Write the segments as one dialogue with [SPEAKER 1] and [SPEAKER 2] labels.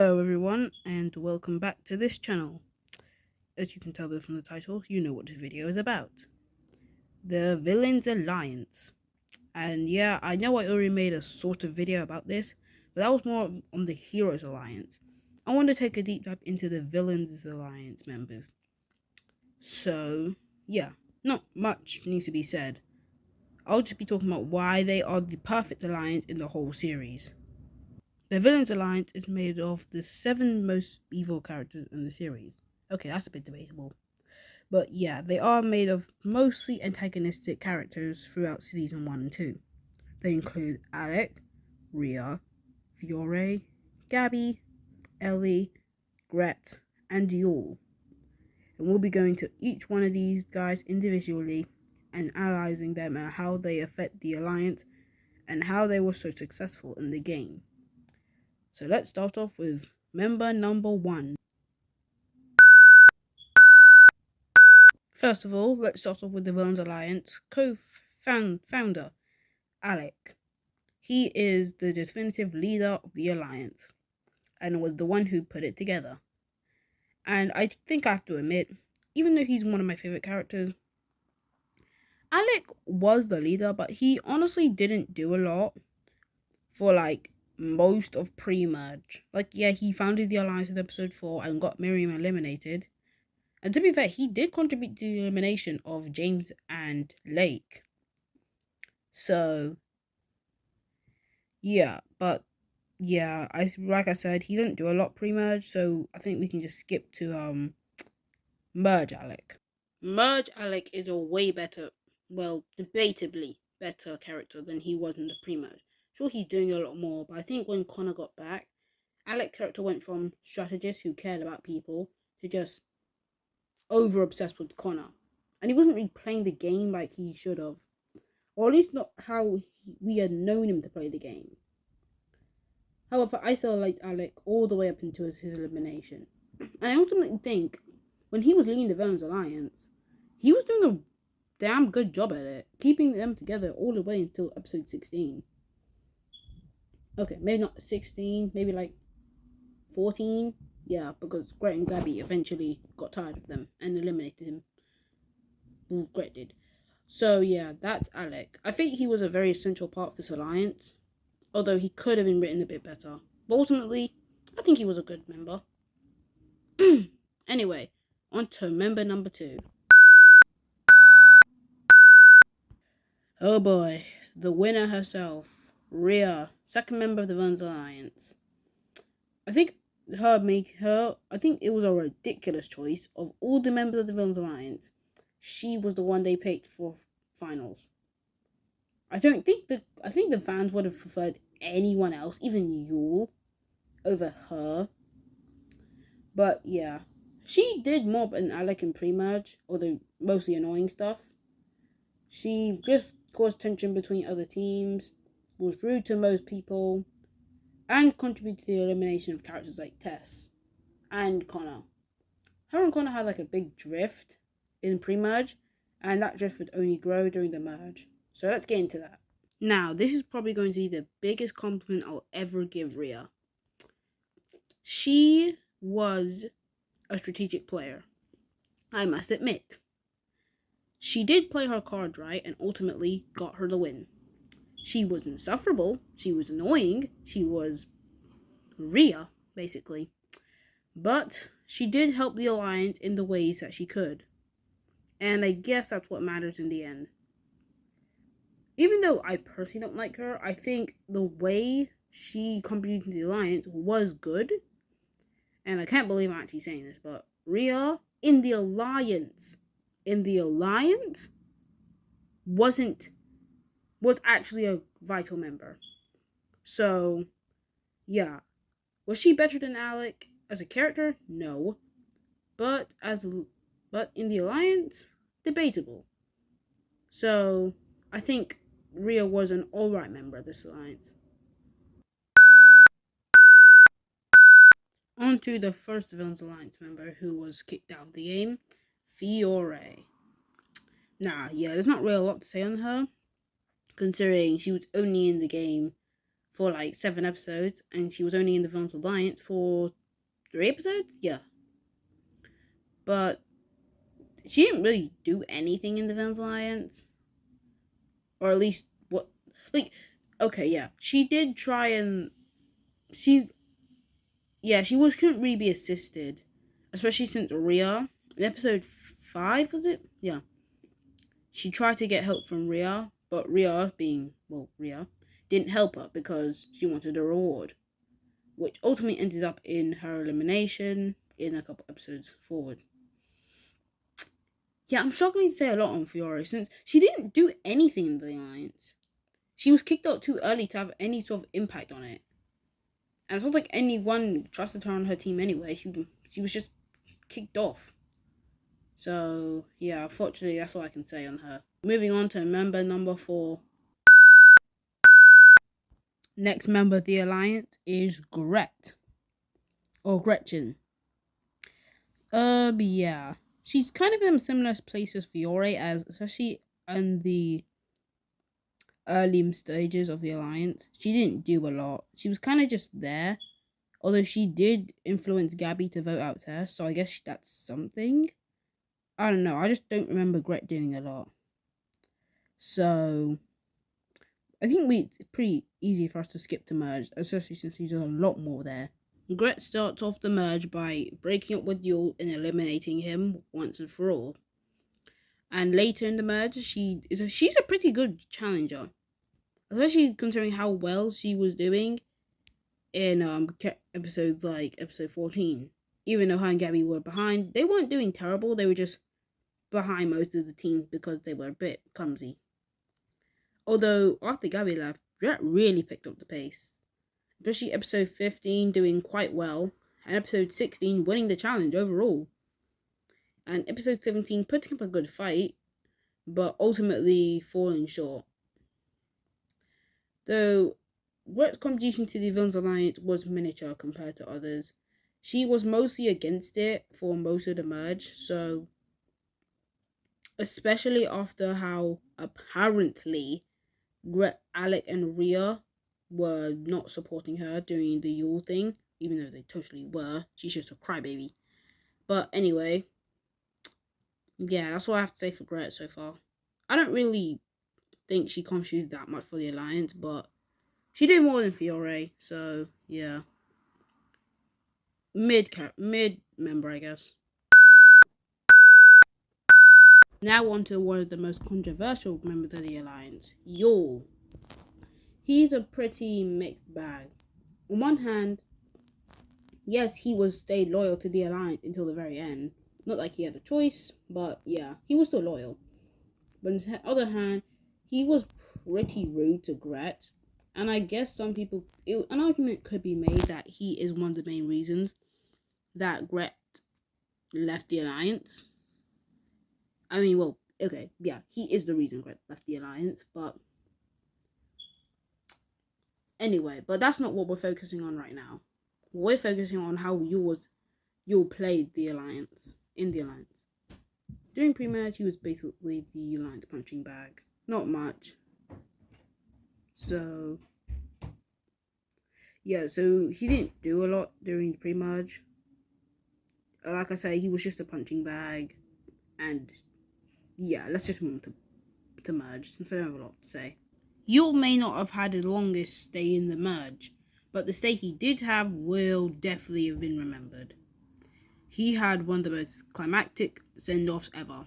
[SPEAKER 1] Hello everyone and welcome back to this channel. As you can tell from the title, you know what this video is about. The Villains Alliance. And yeah, I know I already made a sort of video about this, but that was more on the Heroes Alliance. I want to take a deep dive into the Villains Alliance members. So yeah, not much needs to be said. I'll just be talking about why they are the perfect alliance in the whole series. The Villains Alliance is made of the 7 most evil characters in the series. Okay, that's a bit debatable. But yeah, they are made of mostly antagonistic characters throughout season 1 and 2. They include Alec, Rhea, Fiore, Gabby, Ellie, Gret, and Dior. And we'll be going to each one of these guys individually and analyzing them and how they affect the Alliance and how they were so successful in the game. So let's start off with member number 1. First of all, let's start off with the Villains Alliance co-founder, Alec. He is the definitive leader of the Alliance and was the one who put it together. And I think I have to admit, even though he's one of my favorite characters, Alec was the leader, but he honestly didn't do a lot for most of pre-merge. Yeah, he founded the Alliance in episode 4 and got Miriam eliminated. And to be fair, he did contribute to the elimination of James and Lake. So, yeah, but yeah, like I said, he didn't do a lot pre-merge, so I think we can just skip to Merge Alec. Merge Alec is a way better, well, debatably better character than he was in the pre-merge. Sure, he's doing a lot more, but I think when Connor got back, Alec's character went from strategist who cared about people to just over obsessed with Connor. And he wasn't really playing the game like he should have. Or at least not how we had known him to play the game. However, I still liked Alec all the way up until his elimination. And I ultimately think when he was leading the Villains Alliance, he was doing a damn good job at it, keeping them together all the way until episode 16. Okay, maybe not 16, maybe like 14. Yeah, because Gret and Gabby eventually got tired of them and eliminated him. Well, Gret did. So yeah, that's Alec. I think he was a very essential part of this alliance, although he could have been written a bit better. But ultimately, I think he was a good member. Anyway, on to member number 2. Oh boy, the winner herself, Rhea, second member of the Villains Alliance. I think I think it was a ridiculous choice. Of all the members of the Villains Alliance, she was the one they picked for finals. I think the fans would have preferred anyone else, even Yule, over her. But yeah, she did more than Alec in pre-merge, although mostly annoying stuff. She just caused tension between other teams, was rude to most people, and contributed to the elimination of characters like Tess and Connor. Her and Connor had a big drift in pre-merge, and that drift would only grow during the merge. So let's get into that. Now, this is probably going to be the biggest compliment I'll ever give Rhea. She was a strategic player, I must admit. She did play her cards right and ultimately got her the win. She was insufferable, she was annoying, she was Rhea, basically. But she did help the Alliance in the ways that she could. And I guess that's what matters in the end. Even though I personally don't like her, I think the way she contributed to the Alliance was good. And I can't believe I'm actually saying this, but Rhea in the Alliance was actually a vital member. So yeah. Was she better than Alec as a character? No. But in the Alliance, debatable. So I think Rhea was an alright member of this alliance. On to the first Villains Alliance member who was kicked out of the game, Fiore. Nah, yeah, there's not really a lot to say on her, considering she was only in the game for like 7 episodes, and she was only in the Villains Alliance for 3 episodes. Yeah, but she didn't really do anything in the Villains Alliance, or at least what like. Okay, yeah, she did try and she she was couldn't really be assisted, especially since Rhea in episode 5 was it? Yeah, she tried to get help from Rhea, but Rhea, being Rhea, didn't help her because she wanted a reward, which ultimately ended up in her elimination in a couple episodes forward. Yeah, I'm struggling to say a lot on Fiora since she didn't do anything in the Alliance. She was kicked out too early to have any sort of impact on it. And it's not like anyone trusted her on her team anyway. She was just kicked off. So, yeah, unfortunately, that's all I can say on her. Moving on to member number 4. Next member of the Alliance is Gret. Or Gretchen. Yeah. She's kind of in a similar place as Fiore, as especially in the early stages of the Alliance. She didn't do a lot. She was kind of just there. Although she did influence Gabby to vote out Tess, so I guess that's something. I don't know. I just don't remember Gret doing a lot. So I think it's pretty easy for us to skip to merge, especially since she's a lot more there. Gret starts off the merge by breaking up with Yule and eliminating him once and for all. And later in the merge, she's a pretty good challenger, especially considering how well she was doing in episodes like episode 14. Even though her and Gabby were behind, they weren't doing terrible. They were just behind most of the teams because they were a bit clumsy. Although after Gabby left, Gret really picked up the pace, especially episode 15 doing quite well, and episode 16 winning the challenge overall, and episode 17 putting up a good fight, but ultimately falling short. Though Gret's contribution to the Villains Alliance was miniature compared to others. She was mostly against it for most of the merge, so especially after how apparently Gret, Alec, and Rhea were not supporting her doing the Yule thing, even though they totally were. She's just a crybaby. But anyway, yeah, that's all I have to say for Gret so far. I don't really think she contributed that much for the Alliance, but she did more than Fiore, so yeah. Mid member, I guess. Now on to one of the most controversial members of the Alliance, Yule. He's a pretty mixed bag. On one hand, yes, he was stayed loyal to the Alliance until the very end. Not like he had a choice, but yeah, he was still loyal. But on the other hand, he was pretty rude to Gret. And I guess an argument could be made that he is one of the main reasons that Gret left the Alliance. I mean, well, okay, yeah, he is the reason Gret left the Alliance, but anyway, but that's not what we're focusing on right now. We're focusing on how Yule played the Alliance, in the Alliance. During pre-merge, he was basically the Alliance punching bag. Not much. So, yeah, so he didn't do a lot during the pre-merge. Like I say, he was just a punching bag. And, yeah, let's just move on to merge, since I don't have a lot to say. Yule may not have had the longest stay in the merge, but the stay he did have will definitely have been remembered. He had one of the most climactic send-offs ever,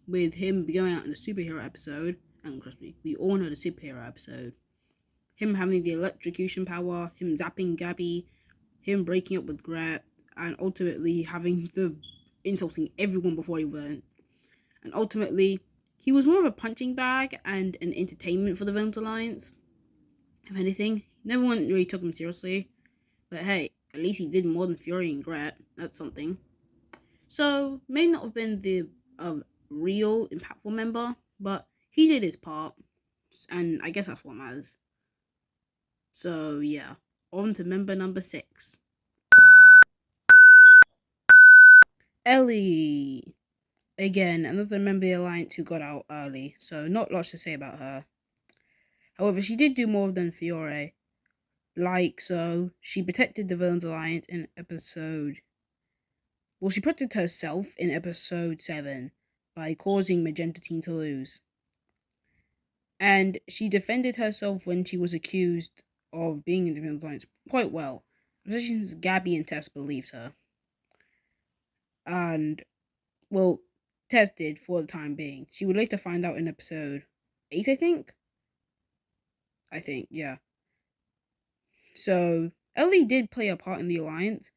[SPEAKER 1] with him going out in the superhero episode, and trust me, we all know the superhero episode. Him having the electrocution power, him zapping Gabby, him breaking up with Gret, and ultimately insulting everyone before he went. And ultimately, he was more of a punching bag and an entertainment for the Villains Alliance. If anything, no one really took him seriously. But hey, at least he did more than Fury and Gret. That's something. So, may not have been the real impactful member, but he did his part. And I guess that's what matters. So, yeah. On to member number 6. Ellie. Again, another member of the Alliance who got out early, so not much to say about her. However, she did do more than Fiore. Like so, she protected the villains alliance in episode. Well, she protected herself in episode 7 by causing Magenta Team to lose. And she defended herself when she was accused of being in the villains alliance quite well, especially since Gabby and Tess believed her. And, well, Tess did for the time being. She would later find out in episode 8, I think. Yeah. So, Ellie did play a part in the alliance,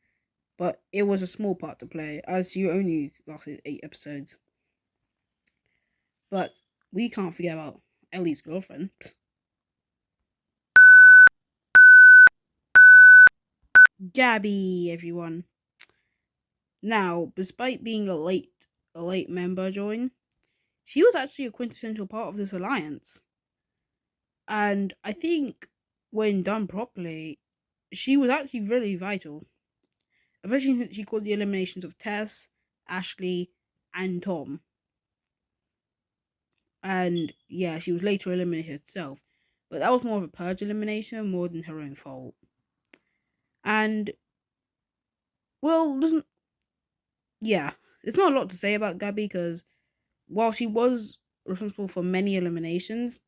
[SPEAKER 1] but it was a small part to play, as she only lasted 8 episodes. But we can't forget about Ellie's girlfriend. Gabby, everyone. Now, despite being a late member join, she was actually a quintessential part of this alliance. And I think when done properly, she was actually really vital. Especially since she caused the eliminations of Tess, Ashley, and Tom. And yeah, she was later eliminated herself. But that was more of a purge elimination more than her own fault. And well, doesn't yeah, there's not a lot to say about Gabby because while she was responsible for many eliminations,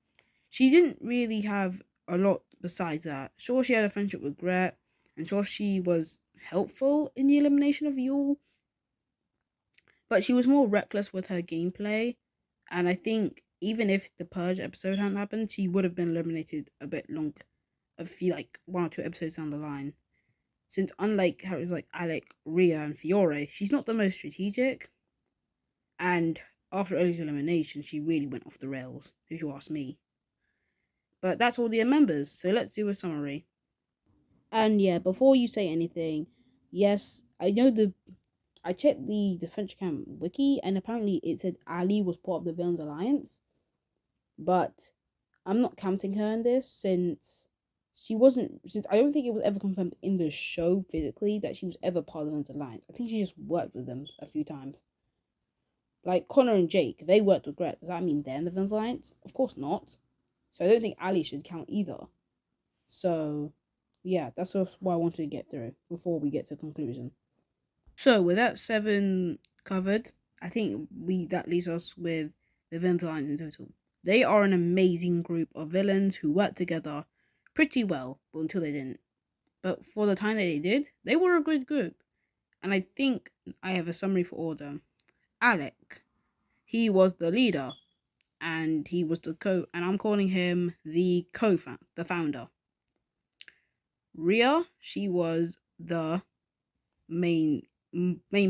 [SPEAKER 1] she didn't really have a lot besides that. Sure, she had a friendship with Gret, and sure, she was helpful in the elimination of Yule, but she was more reckless with her gameplay, and I think even if the Purge episode hadn't happened, she would have been eliminated a bit long, a few like 1 or 2 episodes down the line. Since unlike characters like Alec, Rhea, and Fiore, she's not the most strategic, and after Ellie's elimination, she really went off the rails, if you ask me. But that's all the members, so let's do a summary. And yeah, before you say anything, yes, I checked the Defense Camp wiki, and apparently it said Ali was part of the Villains Alliance, but I'm not counting her in this since since I don't think it was ever confirmed in the show physically that she was ever part of the Villains Alliance. I think she just worked with them a few times. Like Connor and Jake, they worked with Gret. Does that mean they're in the Villains Alliance? Of course not. So I don't think Ali should count either. So yeah, that's just what I wanted to get through before we get to conclusion. So with that 7 covered, I think that leaves us with the villain lines in total. They are an amazing group of villains who work together pretty well, but until they didn't. But for the time that they did, they were a good group. And I think I have a summary for all of them. Alec, he was the leader, and he was and I'm calling him the founder. Rhea, she was the main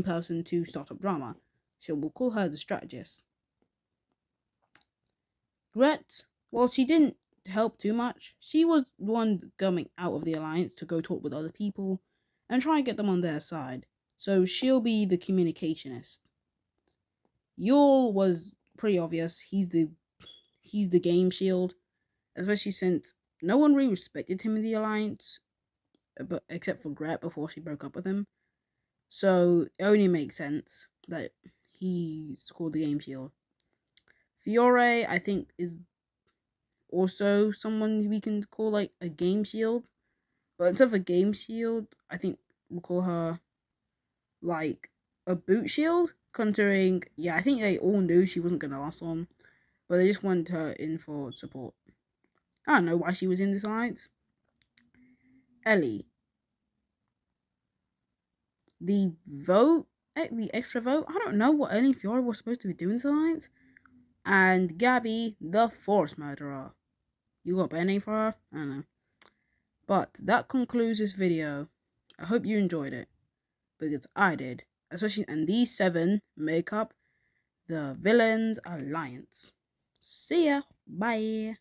[SPEAKER 1] person to start up drama, so we'll call her the strategist. Gret, well, she didn't help too much. She was the one coming out of the alliance to go talk with other people and try and get them on their side, so she'll be the communicationist. Yul was pretty obvious. He's the game shield, especially since no one really respected him in the alliance, but except for Gret before she broke up with him. So it only makes sense that he's called the game shield. Fiore, I think, is also someone we can call like a game shield. But instead of a game shield, I think we'll call her like a boot shield. Considering, yeah, I think they all knew she wasn't gonna last long, but they just wanted her in for support. I don't know why she was in this alliance. Ellie, the extra vote. I don't know what Ellie and Fiore were supposed to be doing in this alliance. And Gabby, the Force Murderer. You got a better name for her? I don't know. But that concludes this video. I hope you enjoyed it, because I did. And these 7 make up the Villains Alliance. See ya. Bye.